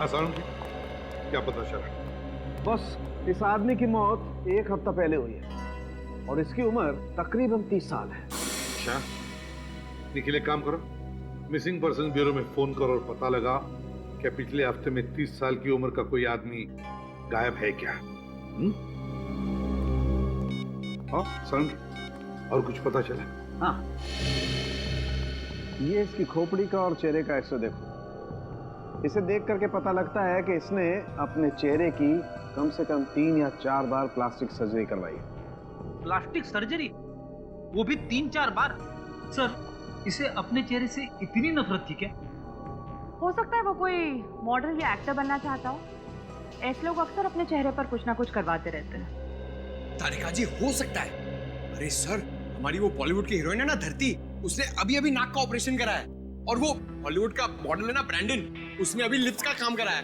आसान क्या पता चला? बस इस आदमी की मौत 1 हफ्ता पहले हुई है और इसकी उम्र तकरीबन 30 साल है। अच्छा, निखिल एक काम करो, मिसिंग पर्सन ब्यूरो में फोन करो और पता लगा क्या पिछले हफ्ते में 30 साल की उम्र का कोई आदमी गायब है क्या? हाँ सर, और कुछ पता चला? हाँ, ये इसकी खोपड़ी का और चेहरे का एक्सरे देखो। इसे देख करके पता लगता है कि इसने अपने चेहरे की कम से कम 3 या 4 बार प्लास्टिक सर्जरी करवाई। Plastic surgery? वो भी 3-4 बार? सर, इसे अपने चेहरे से इतनी नफरत थी क्या? हो सकता है वो कोई मॉडल या एक्टर बनना चाहता हो। ऐसे लोग अक्सर अपने चेहरे पर कुछ ना कुछ करवाते रहते हैं। तारिका जी, हो सकता है। अरे सर, हमारी वो बॉलीवुड की हीरोइन है ना धरती, उसने अभी अभी नाक का ऑपरेशन करा है। और वो हॉलीवुड का मॉडल है ना ब्रैंडन, उसने अभी लिप्स का काम करा है।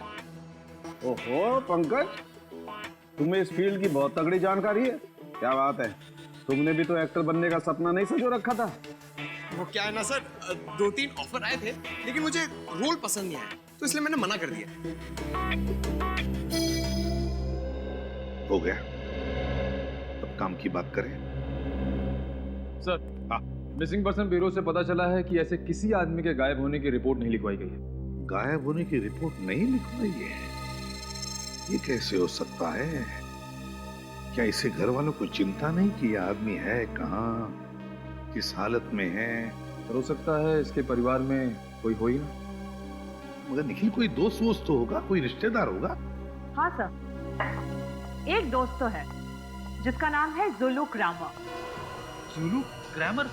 ओहो पंकज, तुम्हें इस फील्ड की बहुत तगड़ी जानकारी है। क्या बात है, तुमने भी तो एक्टर बनने का सपना नहीं संजो रखा था? वो क्या है ना सर, 2-3 ऑफर आए थे, लेकिन मुझे रोल पसंद नहीं आया, तो इसलिए मैंने मना कर दिया। हो गया, अब काम की बात करें। सर, मिसिंग पर्सन ब्यूरो से पता चला है कि ऐसे किसी आदमी के गायब होने की रिपोर्ट नहीं लिखवाई गई है। गायब होने की रिपोर्ट नहीं लिखवाई है? ये कैसे हो सकता है? क्या इसे घर वालों को चिंता नहीं कि यह आदमी है कहाँ, किस हालत में है? हो सकता है इसके परिवार में कोई हो ही ना। मगर निखिल, कोई दोस्त वोस्त तो होगा, कोई रिश्तेदार होगा। हाँ सर, एक दोस्त तो है जिसका नाम है जुलू क्रैमर। जुलू क्रैमर?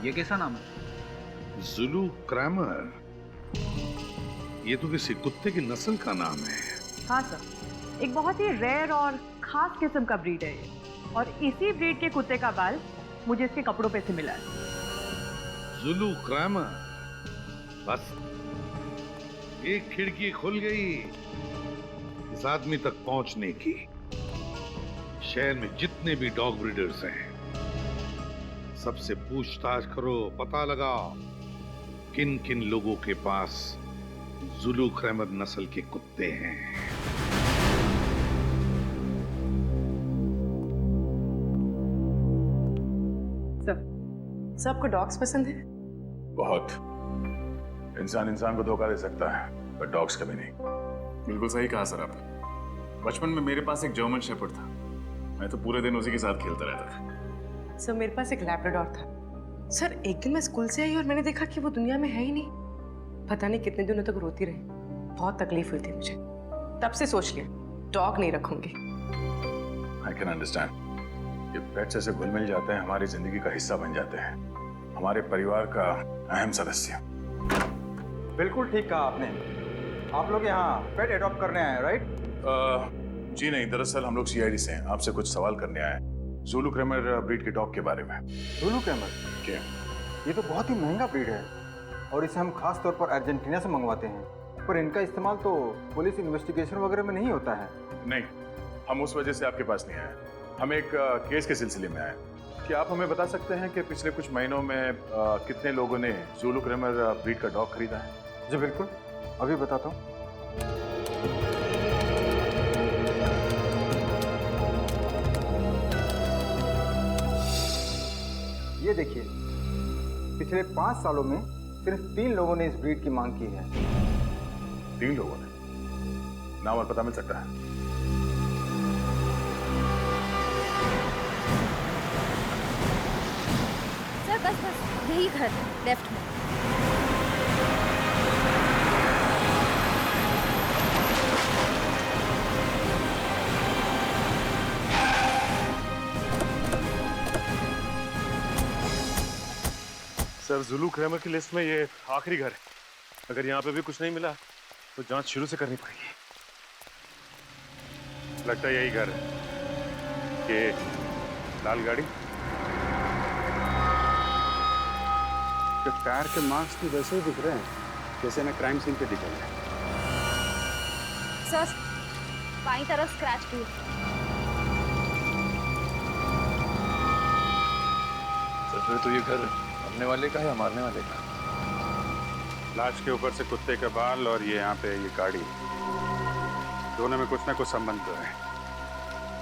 ये कैसा नाम है? जुलू क्रैमर? ये तो किसी कुत्ते की नस्ल का नाम है। हाँ सर, एक बहुत ही रेयर और खास किस्म का ब्रीड है ये, और इसी ब्रीड के कुत्ते का बाल मुझे इसके कपड़ों पे से मिला है। जुलू क्रैमर, बस एक खिड़की खुल गई इस आदमी तक पहुंचने की। शहर में जितने भी डॉग ब्रीडर्स हैं, सबसे पूछताछ करो, पता लगाओ किन किन लोगों के पास जुलू क्रैमर नस्ल के कुत्ते हैं। सबको डॉग्स पसंद है? बहुत। इंसान इंसान को धोखा दे सकता है, पर डॉग्स कभी नहीं। बिल्कुल सही कहा सर आपने। बचपन में मेरे पास एक जर्मन शेपर्ड था, मैं तो पूरे दिन उसी के साथ खेलता रहता था। सर, मेरे पास एक लैब्राडोर था। सर, एक दिन मैं स्कूल से आई और मैंने देखा कि वो दुनिया में है ही नहीं। पता नहीं कितने दिनों तक रोती रही, बहुत तकलीफ हुई थी मुझे। तब से सोच लिया डॉग नहीं रखूंगी। I can understand. ये पेट्स ऐसे घुल मिल जाते हैं, हमारी जिंदगी का हिस्सा बन जाते हैं, हमारे परिवार का अहम सदस्य। बिल्कुल ठीक कहा आपने। आप लोग यहाँ पेट एडॉप्ट करने आए हैं, राइट? जी नहीं, दरअसल हम लोग सीआईडी से हैं, आपसे कुछ सवाल करने आए हैं जुलू क्रैमर ब्रीड के डॉग के बारे में। जुलू क्रैमर? क्या? ये तो बहुत ही महंगा ब्रीड है और इसे हम खास तौर पर अर्जेंटीना से मंगवाते हैं, पर इनका इस्तेमाल तो पुलिस इन्वेस्टिगेशन वगैरह में नहीं होता है। नहीं, हम उस वजह से आपके पास नहीं आए, हम एक केस के सिलसिले में आए। क्या आप हमें बता सकते हैं कि पिछले कुछ महीनों में कितने लोगों ने जुलू क्रैमर ब्रीड का डॉग खरीदा है? जी बिल्कुल, अभी बताता हूँ। ये देखिए, पिछले 5 सालों में सिर्फ 3 लोगों ने इस ब्रीड की मांग की है। 3 लोगों ने? नाम और पता मिल सकता है? सर बस बस यही घर, लेफ्ट में। सर, जुलू क्रैमर की लिस्ट में ये आखिरी घर है। अगर यहाँ पे भी कुछ नहीं मिला तो जांच शुरू से करनी पड़ेगी। लगता है यही घर है। ये लाल गाड़ी, टायर के मार्क्स भी वैसे ही दिख रहे हैं जैसे मैं क्राइम सीन पे दिखा है। सर, बाईं तरफ स्क्रैच भी है। सर, फिर तो ये घर अपने वाले का है या मारने वाले का? लाश के ऊपर से कुत्ते का बाल और ये यहाँ पे ये गाड़ी, दोनों में कुछ ना कुछ संबंध तो है।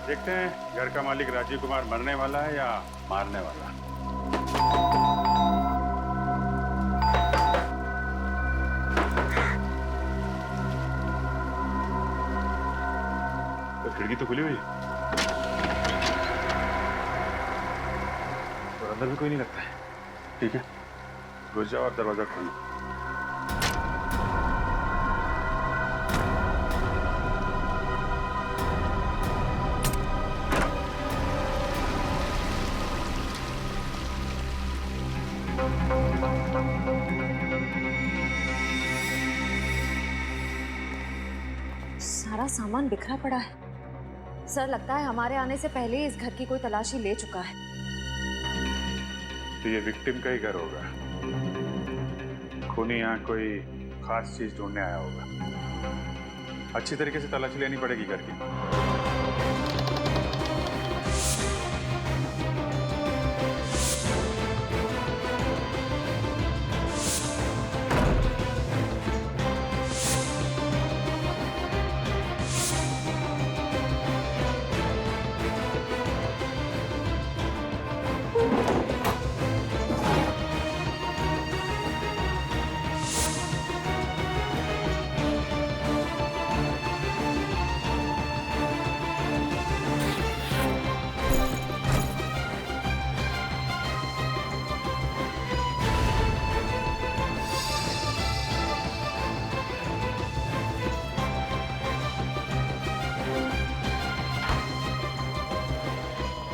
देखते हैं घर का मालिक राजीव कुमार मरने वाला है या मारने वाला। तो खिड़की तो खुली हुई है और अंदर भी कोई नहीं लगता है। ठीक है, घुस जाओ और दरवाजा खोलो। सारा सामान बिखरा पड़ा है। सर, लगता है हमारे आने से पहले ही इस घर की कोई तलाशी ले चुका है। तो ये विक्टिम का ही घर होगा। खूनी यहाँ कोई खास चीज ढूंढने आया होगा। अच्छी तरीके से तलाशी लेनी पड़ेगी घर की।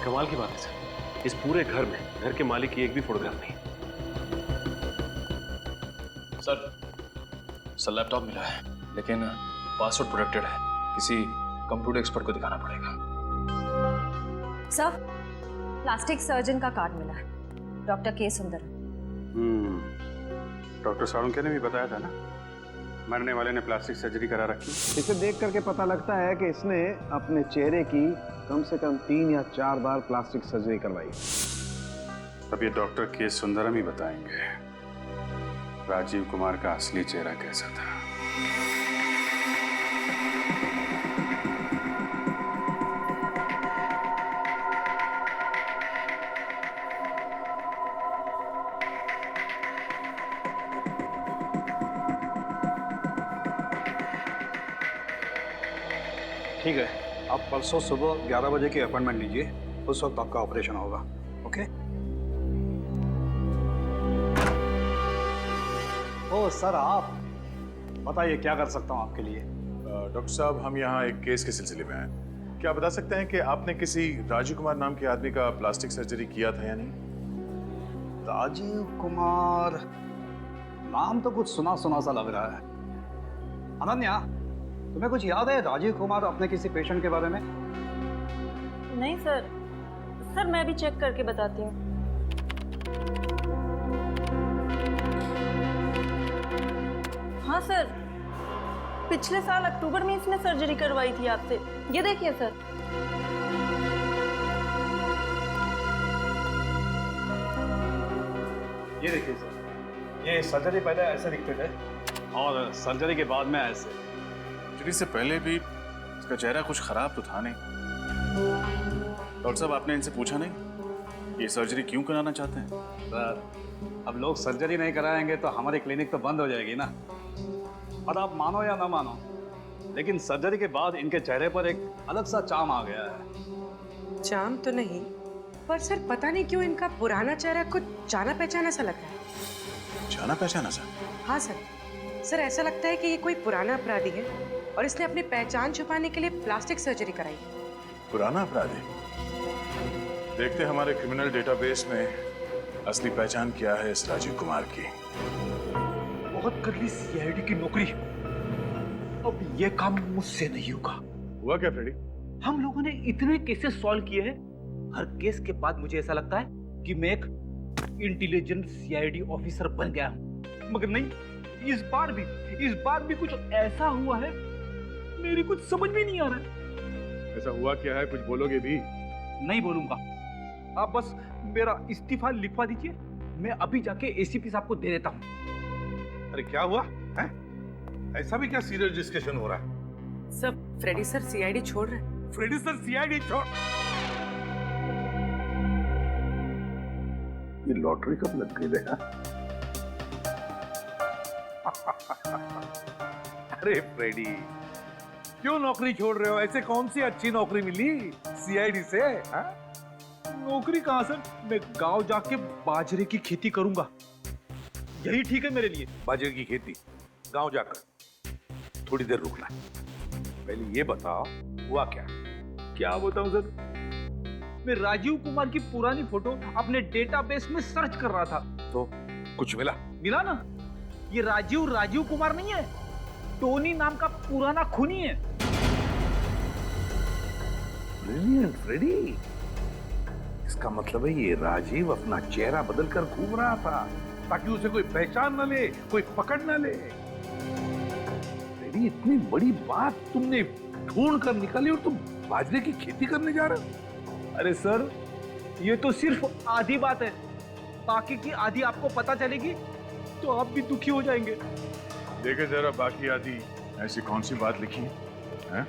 कमाल की बात है सर, इस पूरे घर में घर के मालिक की एक भी फोटोग्राफ नहीं। सर लैपटॉप मिला है लेकिन पासवर्ड प्रोटेक्टेड है। किसी कंप्यूटर एक्सपर्ट को दिखाना पड़ेगा। सर, प्लास्टिक सर्जन का कार्ड मिला है, डॉक्टर के सुंदर। डॉक्टर सालुंके ने भी बताया था ना, मरने वाले ने प्लास्टिक सर्जरी करा रखी। इसे देख करके पता लगता है कि इसने अपने चेहरे की कम से कम 3 या 4 बार प्लास्टिक सर्जरी करवाई। अब ये डॉक्टर के सुंदरम ही बताएंगे राजीव कुमार का असली चेहरा कैसा था। ठीक है, आप परसों सुबह 11 बजे की अपॉइंटमेंट लीजिए, उस वक्त आपका ऑपरेशन होगा। ओके? ओ सर, आप बताइए क्या कर सकता हूँ आपके लिए। डॉक्टर साहब, हम यहाँ एक केस के सिलसिले में आए। क्या आप बता सकते हैं कि आपने किसी राजीव कुमार नाम के आदमी का प्लास्टिक सर्जरी किया था या नहीं? राजीव कुमार नाम तो कुछ सुना सुना सा लग रहा है। अनन्या, तुम्हें कुछ याद है राजीव कुमार अपने किसी पेशेंट के बारे में? नहीं सर, मैं भी चेक करके बताती हूँ। हाँ सर, पिछले साल अक्टूबर में इसने सर्जरी करवाई थी आपसे। ये देखिए सर। ये देखिए सर, ये सर्जरी पहले ऐसे दिखते थे और सर्जरी के बाद में ऐसे। सर्जरी से पहले भी इसका चेहरा कुछ खराब तो था नहीं। डॉक्टर साहब, आपने इनसे पूछा नहीं ये सर्जरी क्यों कराना चाहते हैं? सर, अब लोग सर्जरी नहीं कराएंगे तो हमारी क्लिनिक तो बंद हो जाएगी ना। और आप मानो या ना मानो, लेकिन सर्जरी के बाद इनके चेहरे पर एक अलग सा चार्म आ गया है। चार्म तो नहीं, पर सर पता नहीं क्यों इनका पुराना चेहरा कुछ जाना पहचाना सा लग रहा है। जाना पहचाना सा? हाँ सर, ऐसा लगता है कि ये कोई पुराना अपराधी है और इसने अपनी पहचान छुपाने के लिए प्लास्टिक सर्जरी कराई। पुराना अपराधी? देखते हमारे क्रिमिनल डेटाबेस में असली पहचान क्या है इस राजीव कुमार की। बहुत कर ली सीआईडी की नौकरी, अब ये काम मुझसे नहीं होगा। हुआ क्या फ्रेडी? हम लोगों ने इतने केसेस सॉल्व किए हैं, हर केस के बाद मुझे ऐसा लगता है कि मैं एक इंटेलिजेंट सीआईडी ऑफिसर बन गया हूं। मगर नहीं, इस बार भी कुछ ऐसा हुआ है, मेरी कुछ समझ में नहीं आ रहा है। ऐसा हुआ क्या है, कुछ बोलोगे भी? नहीं बोलूंगा, आप बस मेरा इस्तीफा लिखवा दीजिए, मैं अभी जाके एसीपी साहब को दे देता हूँ। अरे क्या हुआ है? ऐसा भी क्या सीरियस डिस्कशन हो रहा है? सर फ्रेडी सर सीआईडी छोड़ रहे हैं। फ्रेडी सर सीआईडी छोड़? ये लॉटरी कब लग गई रे? अरे फ्रेडी, क्यों नौकरी छोड़ रहे हो? ऐसे कौन सी अच्छी नौकरी मिली सीआईडी से? हा? नौकरी कहाँ सर, मैं गांव जाके बाजरे की खेती करूंगा, यही ठीक है मेरे लिए। बाजरे की खेती गांव जाकर? थोड़ी देर रुकना, पहले ये बताओ हुआ क्या? क्या बताऊं सर, मैं राजीव कुमार की पुरानी फोटो अपने डेटाबेस में सर्च कर रहा था। तो कुछ मिला? मिला ना, ये राजीव कुमार नहीं है, टोनी नाम का पुराना खूनी है। ब्रिलियंट फ्रेडी, इसका मतलब है ये राजीव अपना चेहरा बदलकर घूम रहा था ताकि उसे कोई पहचान न ले, कोई पकड़ न ले। फ्रेडी, इतनी बड़ी बात तुमने ढूंढ कर निकाली और तुम बाजरे की खेती करने जा रहे हो? अरे सर, ये तो सिर्फ आधी बात है, बाकी की आधी आपको पता चलेगी तो आप भी दुखी हो जाएंगे। देखे जरा बाकी आदि ऐसी कौन सी बात लिखी है?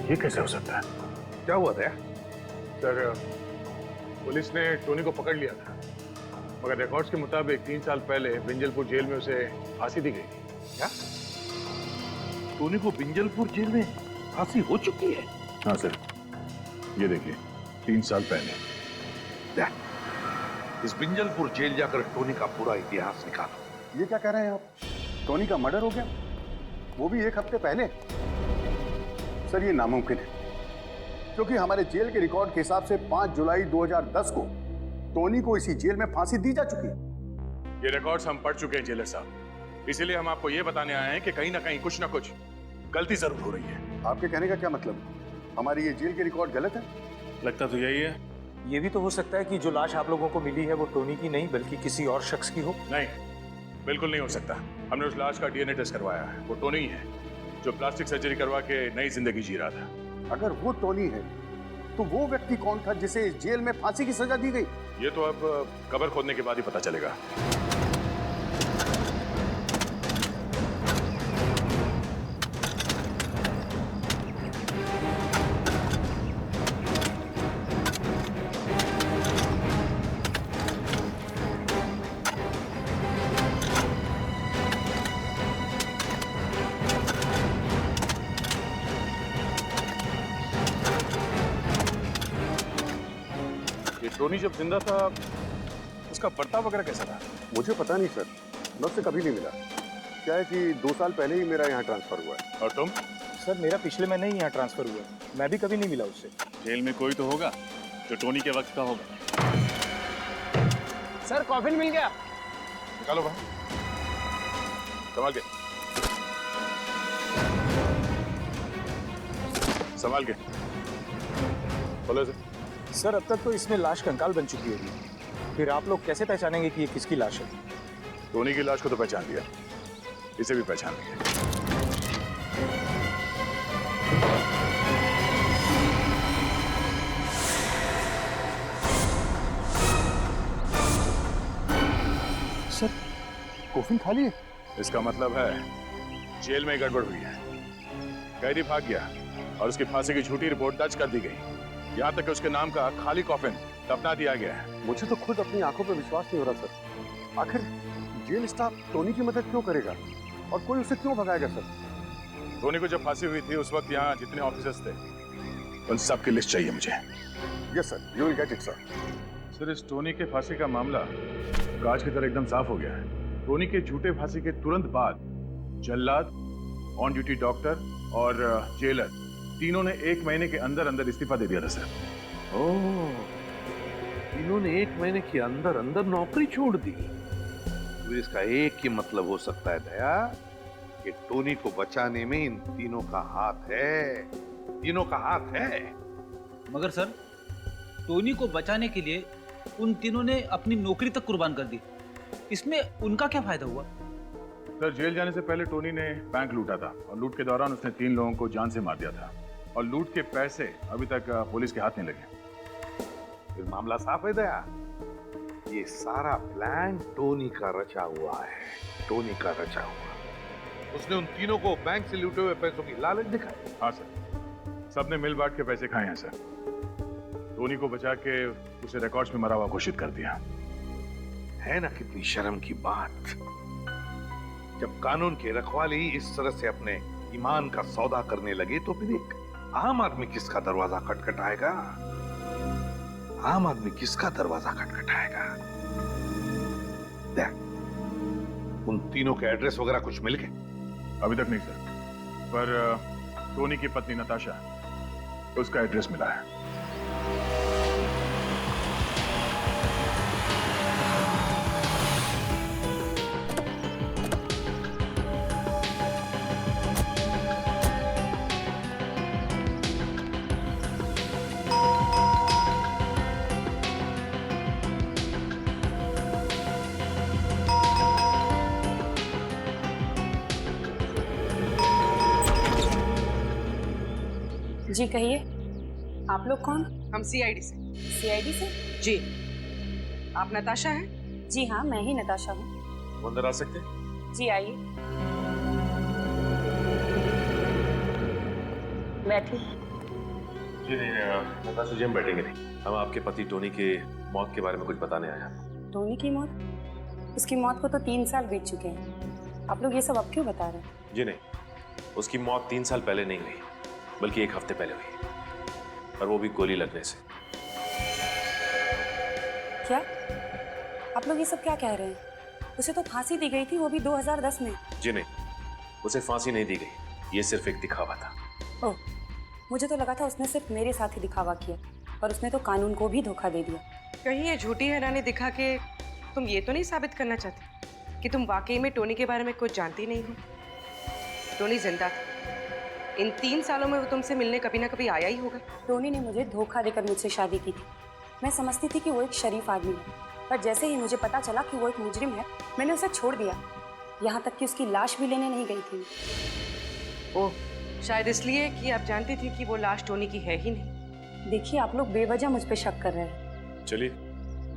ये कैसे हो सकता है? क्या हुआ था? सर, पुलिस ने टोनी को पकड़ लिया था, मगर रिकॉर्ड्स के मुताबिक 3 साल पहले बिंजलपुर जेल में उसे फांसी दी गई थी। क्या? टोनी को बिंजलपुर जेल में फांसी हो चुकी है? हाँ सर, ये देखिए 3 साल पहले। इस बिंजलपुर जेल जाकर टोनी का पूरा इतिहास निकालो। ये क्या कह रहे हैं आप? टोनी का मर्डर हो गया, वो भी 1 हफ्ते पहले? सर, ये नामुमकिन है, क्योंकि हमारे जेल के रिकॉर्ड के हिसाब से 5 जुलाई 2010 को टोनी को इसी जेल में फांसी दी जा चुकी है। ये रिकॉर्ड्स हम पढ़ चुके हैं जेलर साहब, इसीलिए हम आपको ये बताने आए हैं कि कहीं ना कहीं कुछ ना कुछ गलती जरूर हो रही है। आपके कहने का क्या मतलब? हमारी ये जेल के रिकॉर्ड गलत है? लगता तो यही है। ये भी तो हो सकता है कि जो लाश आप लोगों को मिली है वो टोनी की नहीं बल्कि किसी और शख्स की हो। नहीं, बिल्कुल नहीं हो सकता। हमने उस लाश का डीएनए टेस्ट करवाया है, वो टोनी ही है जो प्लास्टिक सर्जरी करवा के नई जिंदगी जी रहा था। अगर वो टोनी है तो वो व्यक्ति कौन था जिसे इस जेल में फांसी की सजा दी गई? ये तो अब कब्र खोदने के बाद ही पता चलेगा। टोनी जब जिंदा था उसका बर्ताव वगैरह कैसा था? मुझे पता नहीं सर, मैं उससे कभी नहीं मिला। क्या है कि 2 साल पहले ही मेरा यहाँ ट्रांसफर हुआ है। और तुम? सर, मेरा पिछले महीने ही यहाँ ट्रांसफर हुआ, मैं भी कभी नहीं मिला उससे। जेल में कोई तो होगा जो टोनी के वक्त का होगा। सर, कॉफिन मिल गया। निकालो भाई, संभाल के, संभाल के बोलो से। सर, अब तक तो इसमें लाश कंकाल बन चुकी होगी, फिर आप लोग कैसे पहचानेंगे कि ये किसकी लाश है? टोनी की लाश को तो पहचान लिया, इसे भी पहचान लिया। सर, कॉफिन खाली है? इसका मतलब है जेल में गड़बड़ हुई है, कैदी भाग गया और उसकी फांसी की झूठी रिपोर्ट दर्ज कर दी गई। यहाँ तक कि उसके नाम का खाली कॉफिन दफना दिया गया है। मुझे तो खुद अपनी आंखों पर विश्वास नहीं हो रहा सर। आखिर जेल स्टाफ टोनी की मदद क्यों करेगा और कोई उसे क्यों भगाएगा सर? टोनी को जब फांसी हुई थी उस वक्त यहाँ जितने ऑफिसर्स थे उन सब की लिस्ट चाहिए मुझे। Yes sir, you will get it sir. Sir, इस टोनी के फांसी का मामला कांच की तरह एकदम साफ हो गया है। टोनी के झूठे फांसी के तुरंत बाद जल्लाद, ऑन ड्यूटी डॉक्टर और जेलर तीनों ने 1 महीने के अंदर अंदर इस्तीफा दे दिया था सर। ओह, इन्होंने 1 महीने के अंदर अंदर नौकरी छोड़ दी। तो इसका एक ही मतलब हो सकता है दया कि टोनी को बचाने में इन तीनों का हाथ है, तीनों का हाथ है। मगर सर, टोनी को बचाने के लिए उन तीनों ने अपनी नौकरी तक कुर्बान कर दी, इसमें उनका क्या फायदा हुआ? सर जेल जाने से पहले टोनी ने बैंक लूटा था और लूट के दौरान उसने 3 लोगों को जान से मार दिया था और लूट के पैसे अभी तक पुलिस के हाथ नहीं लगे। फिर मामला साफ है दया, ये सारा प्लान टोनी का रचा हुआ है, टोनी का रचा हुआ। उसने उन तीनों को बैंक से लूटे हुए पैसों की लालच दिखाई। हाँ सर, सबने मिल बांट के पैसे खाए हैं सर। टोनी को बचा के उसे रिकॉर्ड्स में मरा हुआ घोषित कर दिया। है ना कितनी शर्म की बात, जब कानून की रखवाली इस तरह से अपने ईमान का सौदा करने लगे तो फिर एक आम आदमी किसका दरवाजा खटखटाएगा? आम आदमी किसका दरवाजा खटखटाएगा? देख, उन तीनों के एड्रेस वगैरह कुछ मिल गए? अभी तक नहीं सर, पर टोनी की पत्नी नताशा, उसका एड्रेस मिला है। जी कहिए, आप लोग कौन? हम सीआईडी से। सीआईडी से? जी। आप नताशा हैं? जी हाँ, मैं ही नताशा हूँ। अंदर आ सकते हैं? जी आइए, बैठिए। जी नहीं, नताशा जी हम बैठेंगे नहीं। हम आपके पति टोनी के मौत के बारे में कुछ बताने आए हैं। टोनी की मौत? उसकी मौत को तो 3 साल बीत चुके हैं। आप लोग ये सब अब क्यों बता रहे हैं? जी नहीं, उसकी मौत 3 साल पहले नहीं हुई, बल्कि 1 हफ्ते पहले हुई, और वो भी गोली लगने से। क्या आप लोग ये सब क्या कह रहे हैं? उसे तो फांसी दी गई थी, वो भी 2010 में। जी नहीं, उसे फांसी नहीं दी गई, ये सिर्फ एक दिखावा था। ओह, मुझे तो लगा था उसने सिर्फ मेरे साथ ही दिखावा किया, पर उसने तो कानून को भी धोखा दे दिया। कहीं ये झूठी हैरानी दिखा के तुम ये तो नहीं साबित करना चाहती कि तुम वाकई में टोनी के बारे में कुछ जानती नहीं हो? टोनी जिंदा था, इन 3 सालों में वो तुमसे मिलने कभी ना कभी आया ही होगा। टोनी ने मुझे धोखा देकर मुझसे शादी की थी। मैं समझती थी कि वो एक शरीफ आदमी है, पर जैसे ही मुझे पता चला कि वो एक मुजरिम है, मैंने उसे छोड़ दिया। यहाँ तक कि उसकी लाश भी लेने नहीं गई थी। ओह, शायद इसलिए कि आप जानती थी कि वो लाश टोनी की है ही नहीं। देखिए, आप लोग बेवजह मुझ पे शक कर रहे हैं। चलिए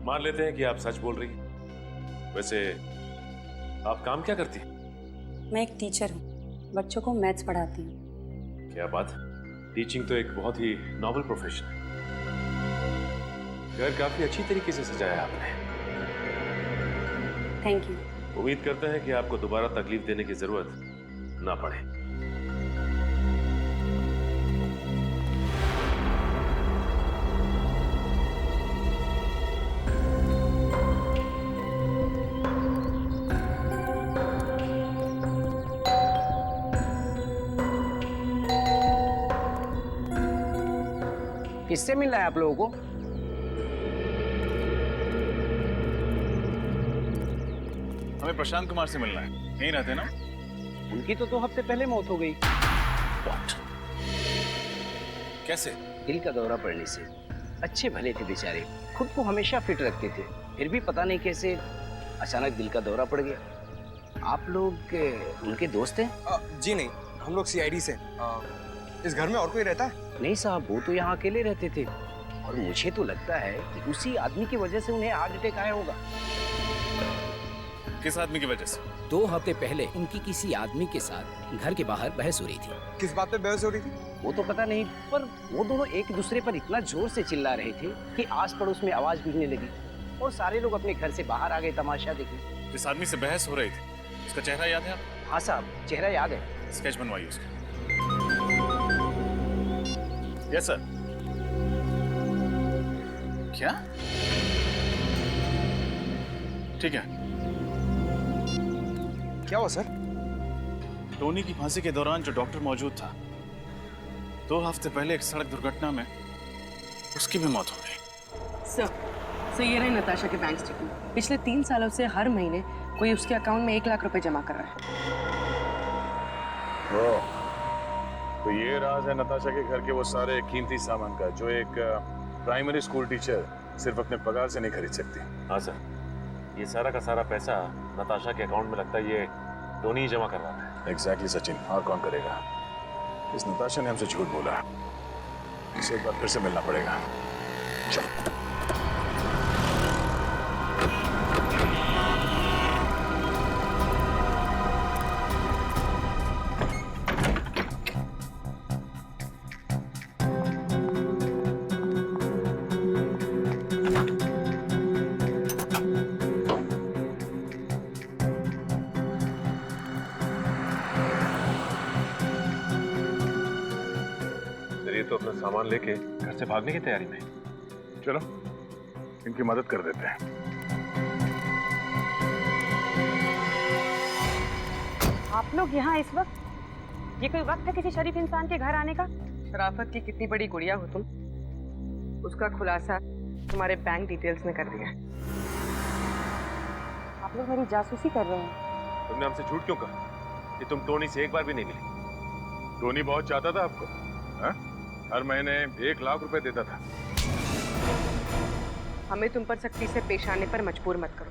मान लेते हैं कि आप सच बोल रही हैं। वैसे आप काम क्या करती हैं? मैं एक टीचर हूँ, बच्चों को मैथ्स पढ़ाती हूँ। क्या बात, टीचिंग तो एक बहुत ही नॉबल प्रोफेशन है। घर काफी अच्छी तरीके से सजाया आपने। Thank you. उम्मीद करते हैं कि आपको दोबारा तकलीफ देने की जरूरत ना पड़े। किससे मिल रहा है आप लोगों को? हमें प्रशांत कुमार से मिलना है, यहीं रहते ना? उनकी तो 2 हफ्ते पहले मौत हो गई। कैसे? दिल का दौरा पड़ने से। अच्छे भले थे बेचारे, खुद को हमेशा फिट रखते थे, फिर भी पता नहीं कैसे अचानक दिल का दौरा पड़ गया। आप लोग उनके दोस्त हैं? जी नहीं, हम लोग सीआईडी से। इस घर में और कोई रहता है? नहीं साहब, वो तो यहाँ अकेले रहते थे, और मुझे तो लगता है कि उसी आदमी की वजह से उन्हें हार्ट अटैक आया होगा। किस आदमी की वजह से? 2 हफ्ते पहले उनकी किसी आदमी के साथ घर के बाहर बहस हो रही थी। किस बात पे बहस हो रही थी? वो तो पता नहीं, पर वो दोनों एक दूसरे पर इतना जोर से चिल्ला रहे थे कि आस पड़ोस में आवाज गूंजने लगी और सारे लोग अपने घर से बाहर आ गए तमाशा देखने। जिस आदमी से बहस हो रही थी, उसका चेहरा याद है आपको? हाँ साहब, चेहरा याद है। स्केच बनवाइए उसका। Yes sir. क्या? ठीक है। क्या हुआ सर? टोनी की फांसी के दौरान जो डॉक्टर मौजूद था, 2 हफ्ते पहले एक सड़क दुर्घटना में उसकी भी मौत हो गई। सर ये रहे नताशा के बैंक स्टेटमेंट। पिछले 3 सालों से हर महीने कोई उसके अकाउंट में 1 लाख रुपए जमा कर रहा है। तो ये राज है नताशा के घर के वो सारे कीमती सामान का जो एक प्राइमरी स्कूल टीचर सिर्फ अपने पगार से नहीं खरीद सकती। हाँ सर, ये सारा का सारा पैसा नताशा के अकाउंट में लगता है ये टोनी ही जमा करवा रहा है। एग्जैक्टली सचिन, और कौन करेगा? इस नताशा ने हमसे झूठ बोला, इसे एक बार फिर से मिलना पड़ेगा। चल। तो अपना सामान लेके घर से भागने की तैयारी में। चलो इनकी मदद कर देते हैं। आप लोग यहाँ इस वक्त? ये कोई वक्त है किसी शरीफ इंसान के घर आने का? शराफत की कितनी बड़ी गुड़िया हो तुम, उसका खुलासा तुम्हारे बैंक डिटेल्स ने कर दिया। आप लोग मेरी जासूसी कर रहे हैं। तुमने हमसे झूठ क्यों कहा कि तुम टोनी से एक बार भी नहीं मिली? टोनी बहुत चाहता था आपको, हा? हर महीने 1 लाख रुपए देता था। हमें तुम पर सख्ती से पेश आने पर मजबूर मत करो।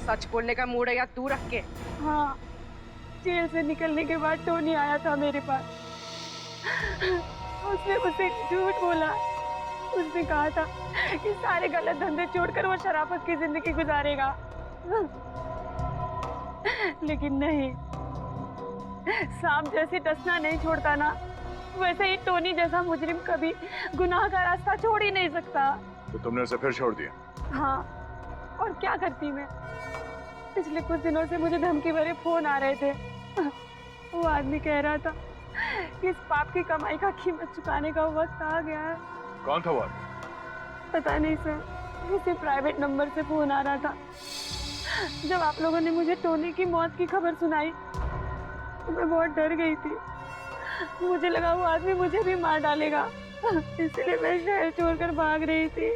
सच बोलने का मूड है या तू रख के? हाँ, जेल से निकलने के बाद टोनी आया था मेरे पास। उसने मुझसे झूठ बोला। उसने कहा था कि सारे गलत धंधे छोड़कर वो शराफत की जिंदगी गुजारेगा, लेकिन नहीं। सांप जैसे टसना नहीं छोड़ता ना, वैसे ही टोनी जैसा मुजरिम कभी गुनाह का रास्ता छोड़ ही नहीं सकता। तो तुमने उसे फिर छोड़ दिया? हाँ, और क्या करती मैं? पिछले कुछ दिनों से मुझे धमकी भरे फोन आ रहे थे। वो आदमी कह रहा था कि इस पाप की कमाई का कीमत चुकाने का वक्त आ गया है। कौन था वो आदमी? पता नहीं सर, किसी प्राइवेट नंबर से फोन आ रहा था। जब आप लोगों ने मुझे टोनी की मौत की खबर सुनाई तो मैं बहुत डर गई थी। मुझे लगा वो आदमी मुझे भी मार डालेगा, इसलिए मैं शहर छोड़कर भाग रही थी।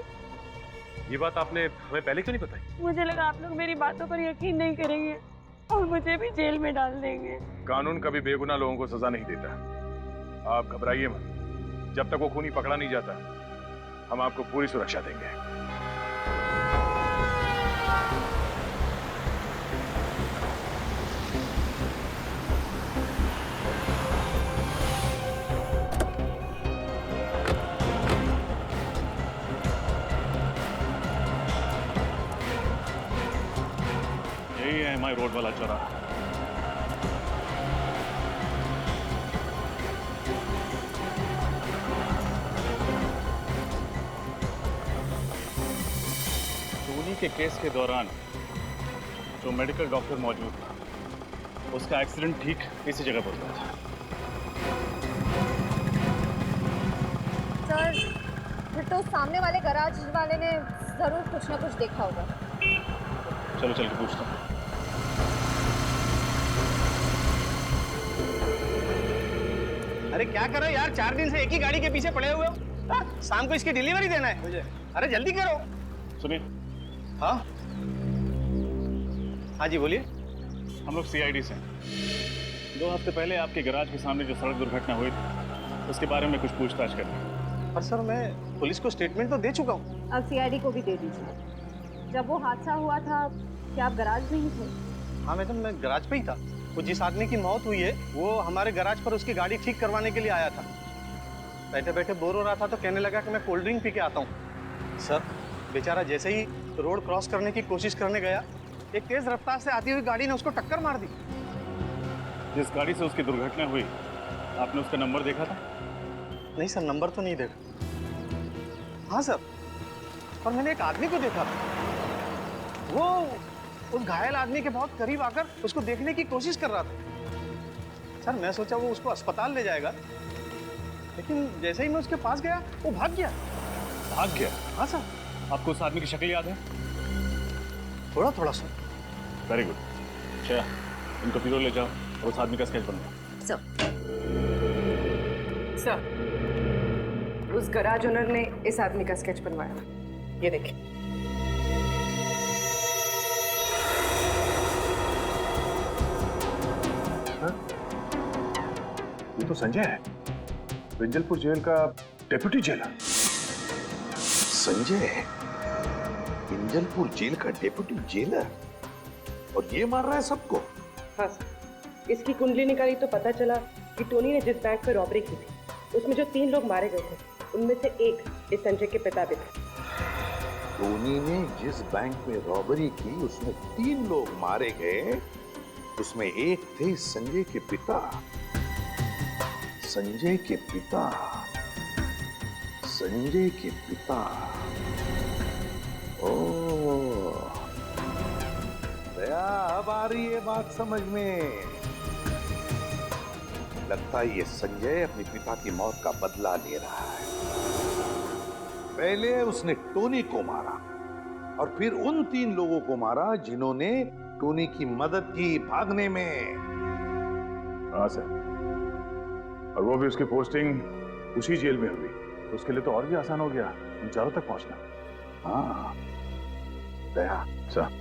ये बात आपने हमें पहले क्यों नहीं बताई? मुझे लगा आप लोग मेरी बातों पर यकीन नहीं करेंगे और मुझे भी जेल में डाल देंगे। कानून कभी बेगुनाह लोगों को सजा नहीं देता। आप घबराइए मत, जब तक वो खूनी पकड़ा नहीं जाता हम आपको पूरी सुरक्षा देंगे। यही है हमारी रोड वाला चौराहा। टोनी के केस के दौरान जो मेडिकल डॉक्टर मौजूद था, उसका एक्सीडेंट ठीक इसी जगह पर हुआ था। सर, फिर तो सामने वाले गैराज वाले ने जरूर कुछ ना कुछ देखा होगा। चलो चल के पूछता हूँ। अरे क्या कर रहे हो यार, 4 दिन से एक ही गाड़ी के पीछे पड़े हुए हो। शाम को इसकी डिलीवरी देना है मुझे। अरे जल्दी करो। सुनिए। हाँ हाँ जी बोलिए। हम लोग CID से हैं। 2 हफ्ते पहले आपके गैराज के सामने जो सड़क दुर्घटना हुई थी, उसके बारे में कुछ पूछताछ करनी। पर सर मैं पुलिस को स्टेटमेंट तो दे चुका हूँ। अब CID को भी दे दीजिए। जब वो हादसा हुआ था क्या आप गैराज में ही थे? हाँ मैडम, मैं गैराज पे ही था। वो जिस आदमी की मौत हुई है वो हमारे गैराज पर उसकी गाड़ी ठीक करवाने के लिए आया था। बैठे बैठे बोर हो रहा था तो कहने लगा कि मैं कोल्ड ड्रिंक पी के आता हूँ। सर बेचारा जैसे ही रोड क्रॉस करने की कोशिश करने गया, एक तेज रफ्तार से आती हुई गाड़ी ने उसको टक्कर मार दी। जिस गाड़ी से उसकी दुर्घटना हुई, आपने उसका नंबर देखा था? नहीं सर, नंबर तो नहीं देखा। हाँ सर, पर मैंने एक आदमी को देखा था। वो उस घायल आदमी के बहुत करीब आकर उसको देखने की कोशिश कर रहा था। सर मैं सोचा वो उसको अस्पताल ले जाएगा, लेकिन जैसे ही मैं उसके पास गया वो भाग गया। भाग गया? हाँ सर। आपको उस आदमी की शक्ल याद है? थोड़ा थोड़ा सर। Very good. अच्छा, इनको पीरो ले जाओ और उस आदमी का स्केच बनाओ। सर, उस गैराज ओनर ने इस आदमी का स्केच बनवाया। ये देखिए। ये तो संजय है, विंजलपुर जेल का डेप्यूटी जेलर। संजय, विंजलपुर जेल का डेप्यूटी जेलर, और ये मार रहा है सबको। हाँ सर, इसकी कुंडली निकाली तो पता चला कि टोनी ने जिस बैंक पर रॉबरी की थी उसमें जो 3 लोग मारे गए थे उनमें से एक इस संजय के पिता भी थे। टोनी ने जिस बैंक में रॉबरी की उसमें 3 लोग मारे गए, उसमें एक थे संजय के पिता। संजय के पिता, संजय के पिता। ओह, दया, अब आ रही है बात समझ में। लगता है ये संजय अपने पिता की मौत का बदला ले रहा है। पहले उसने टोनी को मारा और फिर उन 3 लोगों को मारा जिन्होंने टोनी की मदद की भागने में। हाँ सर, और वो भी उसकी पोस्टिंग उसी जेल में हुई, तो उसके लिए तो और भी आसान हो गया उन चारों तक पहुंचना। हाँ दया सर,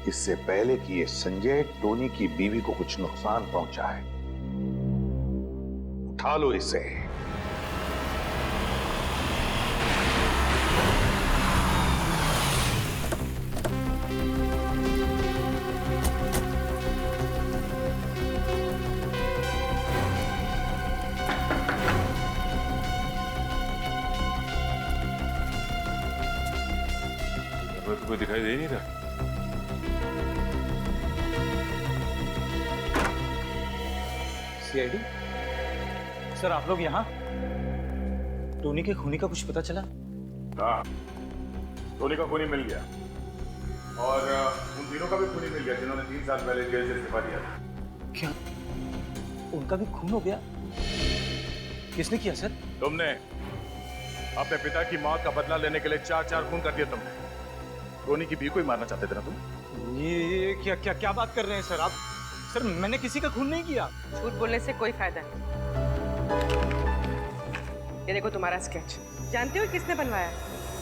इससे पहले कि ये संजय टोनी की बीवी को कुछ नुकसान पहुंचाए, उठा लो इसे। तो कोई दिखाई दे नहीं रहा। सीआईडी सर, आप लोग यहाँ? टोनी के खूनी का कुछ पता चला? हाँ, टोनी का खूनी मिल गया और उन तीनों का भी खूनी मिल गया जिन्होंने 3 साल पहले जेल से इस्तीफा दिया था। क्या उनका भी खून हो गया? किसने किया सर? तुमने अपने पिता की मौत का बदला लेने के लिए 4 खून कर दिए तुमने। टोनी की बीवी को ही मारना चाहते थे ना तुम? ये क्या क्या क्या बात कर रहे हैं सर आप? सर मैंने किसी का खून नहीं किया। झूठ बोलने से कोई फायदा नहीं। ये देखो तुम्हारा स्केच। जानते हो किसने बनवाया?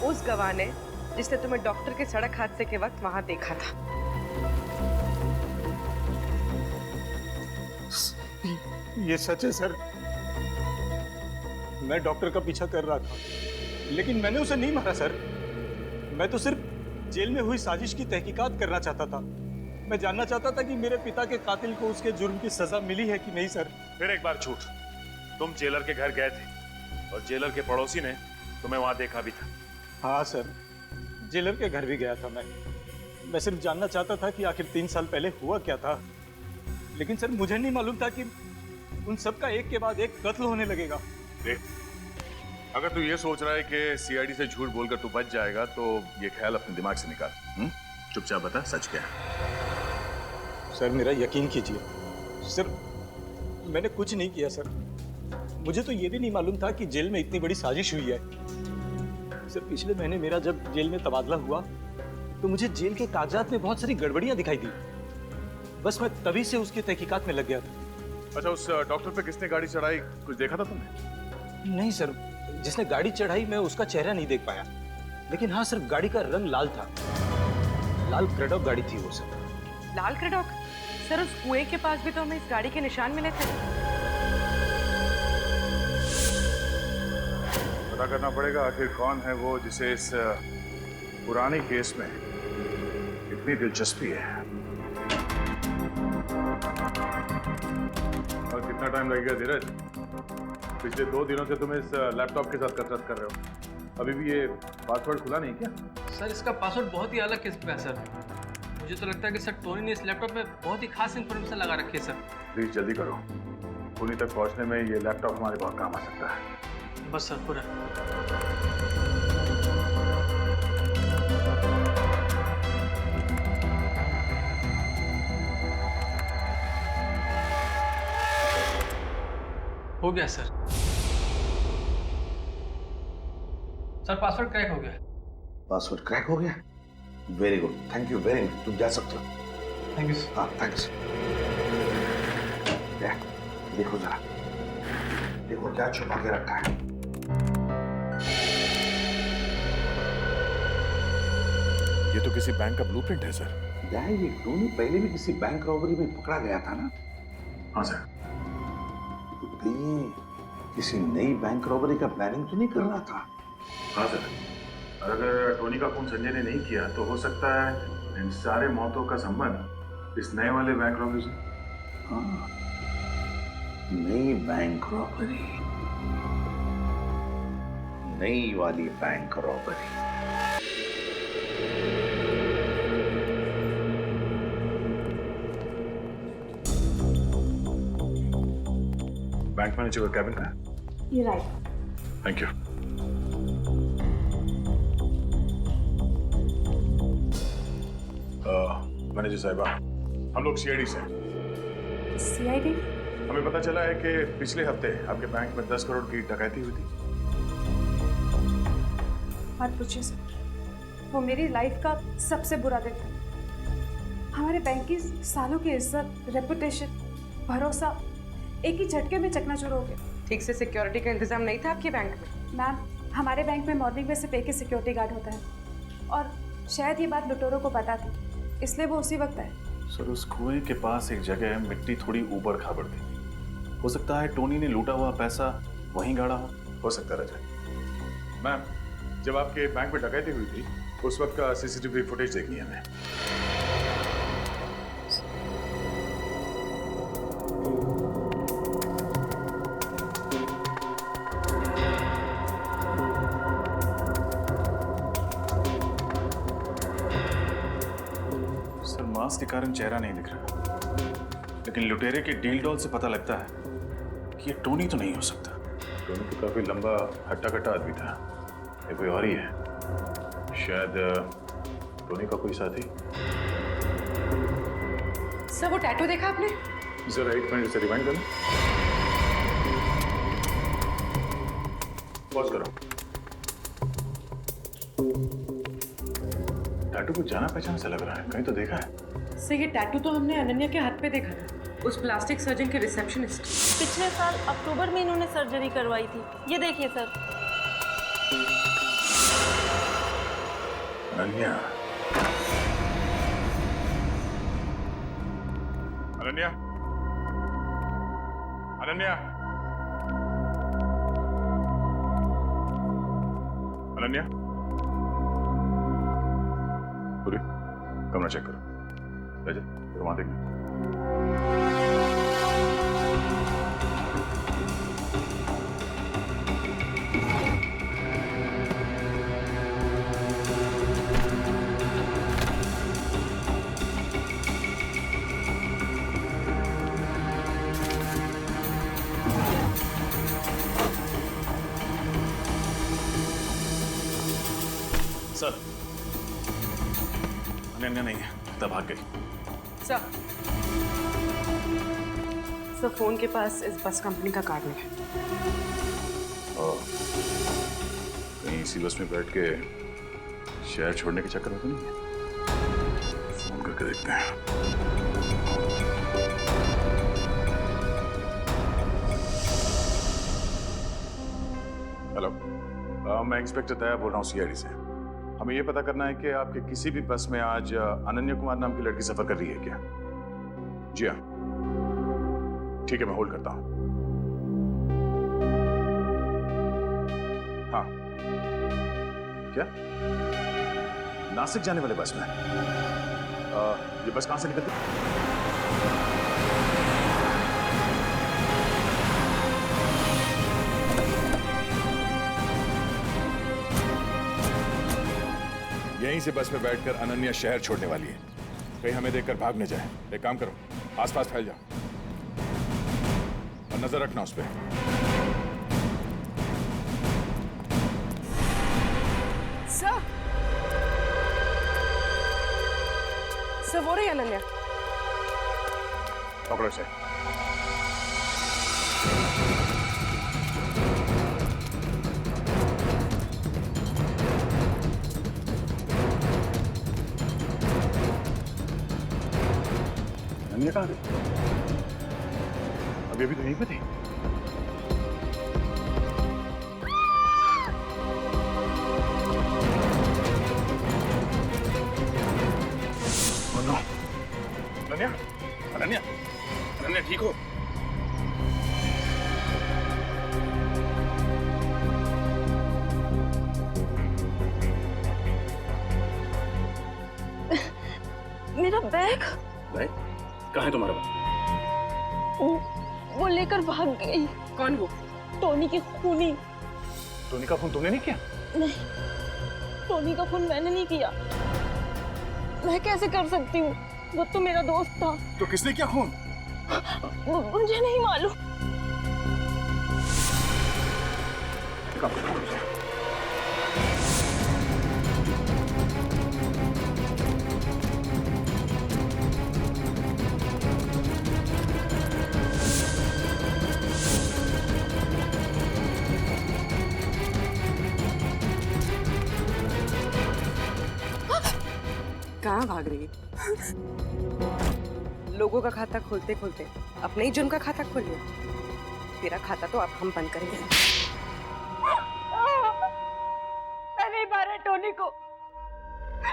उस गवाह ने जिसने तुम्हें डॉक्टर के सड़क हादसे के वक्त वहां देखा था। ये सच है सर। मैं डॉक्टर का पीछा कर रहा था, लेकिन मैंने उसे नहीं मारा सर। मैं तो सिर्फ जेल में हुई साजिश की तहकीकात करना चाहता था। मैं जानना चाहता था कि मेरे पिता के कातिल को उसके जुर्म की सजा मिली है कि नहीं सर। फिर एक बार झूठ। तुम जेलर के घर गए थे और जेलर के पड़ोसी ने तुम्हें वहां देखा भी था। हाँ सर, जेलर के घर भी गया था मैं सिर्फ जानना चाहता था कि आखिर 3 साल पहले हुआ क्या था। लेकिन सर मुझे नहीं मालूम था कि उन सब का एक के बाद एक कत्ल होने लगेगा। देख, अगर तू ये सोच रहा है कि सीआईडी से झूठ बोलकर तू बच जाएगा तो ये ख्याल अपने दिमाग से निकाल। चुपचाप बता सच क्या है। सर मेरा यकीन कीजिए सर, मैंने कुछ नहीं किया सर। मुझे तो ये भी नहीं मालूम था कि जेल में इतनी बड़ी साजिश हुई है। सर पिछले महीने मेरा जब जेल में तबादला हुआ तो मुझे जेल के कागजात में बहुत सारी गड़बड़ियां दिखाई दी। बस मैं तभी से उसकी तहकीकात में लग गया था। अच्छा, उस डॉक्टर पे किसने गाड़ी चढ़ाई, कुछ देखा था तुमने? नहीं सर, जिसने गाड़ी चढ़ाई मैं उसका चेहरा नहीं देख पाया। लेकिन हाँ सर, गाड़ी का रंग लाल था। लाल क्रेडॉक गाड़ी थी वो सर। लाल क्रेडॉक? सर उस कुएं के पास भी तो हमें इस गाड़ी के निशान मिले थे। पता करना पड़ेगा आखिर कौन है वो जिसे इस पुराने केस में इतनी दिलचस्पी है। और कितना टाइम लगेगा धीरज? पिछले 2 दिनों से तुम इस लैपटॉप के साथ कसरत कर रहे हो, अभी भी ये पासवर्ड खुला नहीं क्या? सर इसका पासवर्ड बहुत ही अलग किस्म का है सर। मुझे तो लगता है कि सर टोनी ने इस लैपटॉप में बहुत ही खास इन्फॉर्मेशन लगा रखी है सर। प्लीज जल्दी करो, पुणे तक पहुंचने में ये लैपटॉप हमारे बहुत काम आ सकता है। बस सर पूरा। हो गया सर। सर पासवर्ड क्रैक हो गया। पासवर्ड क्रैक हो गया? Very good, thank you very much. तुम जा सकते हो। Thank you sir. हाँ थैंक्स। देखो जरा, देखो क्या छुपा के रखा है। ये तो किसी बैंक का ब्लूप्रिंट है सर। ये टोनी पहले भी किसी बैंक रॉबरी में पकड़ा गया था ना? हाँ सर। ये किसी नई बैंक रॉबरी का प्लानिंग तो नहीं कर रहा था? हाँ सर, अगर टोनी का खून संजय ने नहीं किया तो हो सकता है इन सारे मौतों का संबंध इस नए वाले बैंक रॉबरी से। हाँ, नई बैंक रॉबरी, नई वाली बैंक रॉबरी। बैंक मैनेजर का कैबिन है। ये राइट। Thank you. मैनेजर साहिबा, हम लोग सीआईडी से हैं। सीआईडी? हमें पता चला है कि पिछले हफ्ते आपके बैंक में 10 करोड़ की डकैती हुई थी। मत पूछिए सर, वो मेरी लाइफ का सबसे बुरा दिन था। हमारे बैंक की सालों की इज्जत, रेपुटेशन, भरोसा एक ही झटके में चकनाचूर हो गया। ठीक से सिक्योरिटी का इंतजाम नहीं था आपके बैंक में? मैम, हमारे बैंक में मॉर्निंग में सिर्फ एक ही सिक्योरिटी गार्ड होता है और शायद ये बात लुटेरों को पता थी, इसलिए वो उसी वक्त आए। सर, उस कुएं के पास एक जगह मिट्टी थोड़ी ऊबड़ खाबड़ थी। हो सकता है टोनी ने लूटा हुआ पैसा वहीं गाड़ा हो सकता है रजत। मैम, जब आपके बैंक में डकैती हुई थी उस वक्त का सीसीटीवी फुटेज देखनी है हमें। सर, मास्क के कारण चेहरा नहीं दिख रहा, लेकिन लुटेरे के डील डॉल से पता लगता है कि ये टोनी तो नहीं हो सकता। टोनी तो काफी लंबा हट्टा कट्टा आदमी था, ये कोई और ही है। शायद टोनी का कोई साथी। सर, वो टैटू देखा आपने? जरा 1 मिनट से रिवाइंड करो। पॉज करो। टैटू को जाना पहचाना सा लग रहा है, कहीं तो देखा है। सर, ये टैटू तो हमने अनन्या के हाथ पे देखा था, उस प्लास्टिक सर्जन के रिसेप्शनिस्ट। पिछले साल अक्टूबर में इन्होंने सर्जरी करवाई थी, ये देखिए सर। अनन्या, अनन्या, अनन्या, अनन्या, पूरी कमरा चेक करो। रजत, वहां देखना। सर, अनन्या नहीं है, तब भाग गई। सर, फोन के पास इस बस कंपनी का कार्ड नहीं है। कहीं इसी बस में बैठ के शहर छोड़ने के चक्कर में तो नहीं है? फोन करके देखते हैं। हेलो, मैं इंस्पेक्टर दया बोल रहा हूँ सीआईडी से। हमें यह पता करना है कि आपके किसी भी बस में आज अनन्या कुमार नाम की लड़की सफर कर रही है क्या? जी हाँ, ठीक है, मैं होल्ड करता हूं। हाँ, क्या नासिक जाने वाले बस में? ये बस कहां से निकलती? यहीं से बस में बैठकर अनन्या शहर छोड़ने वाली है। कहीं हमें देखकर भाग न जाए। एक काम करो, आसपास फैल जाओ और नजर रखना उस पर। सर, वो रही अनन्या। पकड़ो इसे। अनन्या कहाँ गई? अभी तो यहीं पे थी। अनन्या, अनन्या, अनन्या ठीक हो? मेरा बैग? बैग? कहाँ है तुम्हारा बैग? वो लेकर भाग गई। कौन वो? टोनी की खूनी। टोनी का खून तुमने नहीं किया? नहीं, टोनी का खून मैंने नहीं किया। मैं कैसे कर सकती हूँ? वो तो मेरा दोस्त था। तो किसने किया खून? मुझे नहीं मालूम। कहाँ भाग रही है? लोगों का खाता खोलते खोलते अपने ही जुर्म का खाता खोल लिया। तेरा खाता तो अब हम बंद करेंगे। मैं नहीं मारा टोनी को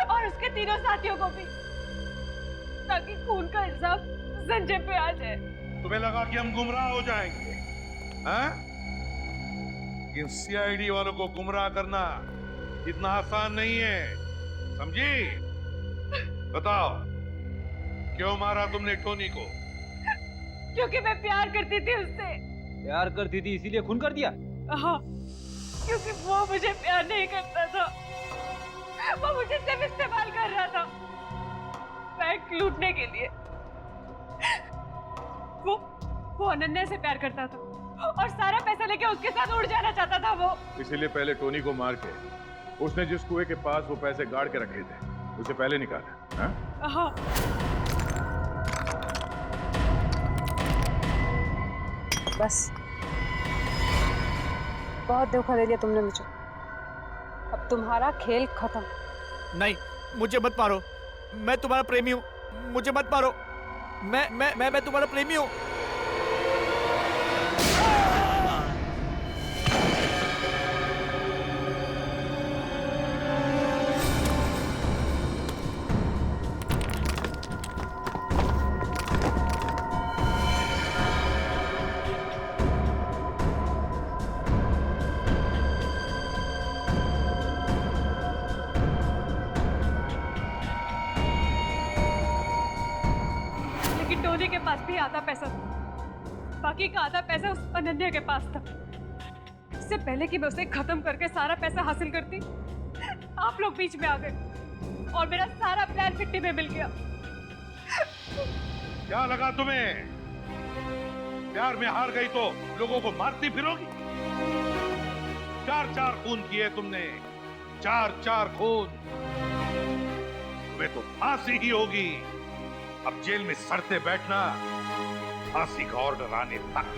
और उसके तीनों साथियों को भी, ताकि खून का इल्जाम संजय पे आ जाए। तुम्हें लगा कि हम गुमराह हो जाएंगे? हाँ? इन सीआईडी वालों को गुमराह करना इतना आसान नहीं है, समझी? बताओ, क्यों मारा तुमने टोनी को? क्योंकि मैं प्यार करती थी उससे। प्यार करती थी इसीलिए खून कर दिया? हाँ, क्योंकि वो मुझे प्यार नहीं करता था, वो मुझे सिर्फ इस्तेमाल कर रहा था बैंक लूटने के लिए। वो अनन्या से प्यार करता था और सारा पैसा लेके उसके साथ उड़ जाना चाहता था वो। इसीलिए पहले टोनी को मार के उसने जिस कुएं के पास वो पैसे गाड़ के रखे थे उसे पहले निकाला। हाँ? हाँ। बस, बहुत धोखा दे दिया तुमने मुझे। अब तुम्हारा खेल खत्म। नहीं, मुझे मत मारो। मैं तुम्हारा प्रेमी हूँ। मुझे मत मारो। मैं तुम्हारा प्रेमी हूँ। टोनी के पास भी आधा पैसा था, बाकी का आधा पैसा उस अनन्या के पास था। इससे पहले कि मैं उसे खत्म करके सारा पैसा हासिल करती, आप लोग बीच में आ गए और मेरा सारा प्लान मिट्टी में मिल गया। क्या लगा तुम्हें? प्यार में हार गई तो लोगों को मारती फिरोगी? 4-4 खून किए तुमने, 4-4 खून। तुम्हें तो फांसी ही होगी। अब जेल में सड़ते बैठना, फांसी का ऑर्डर आने तक।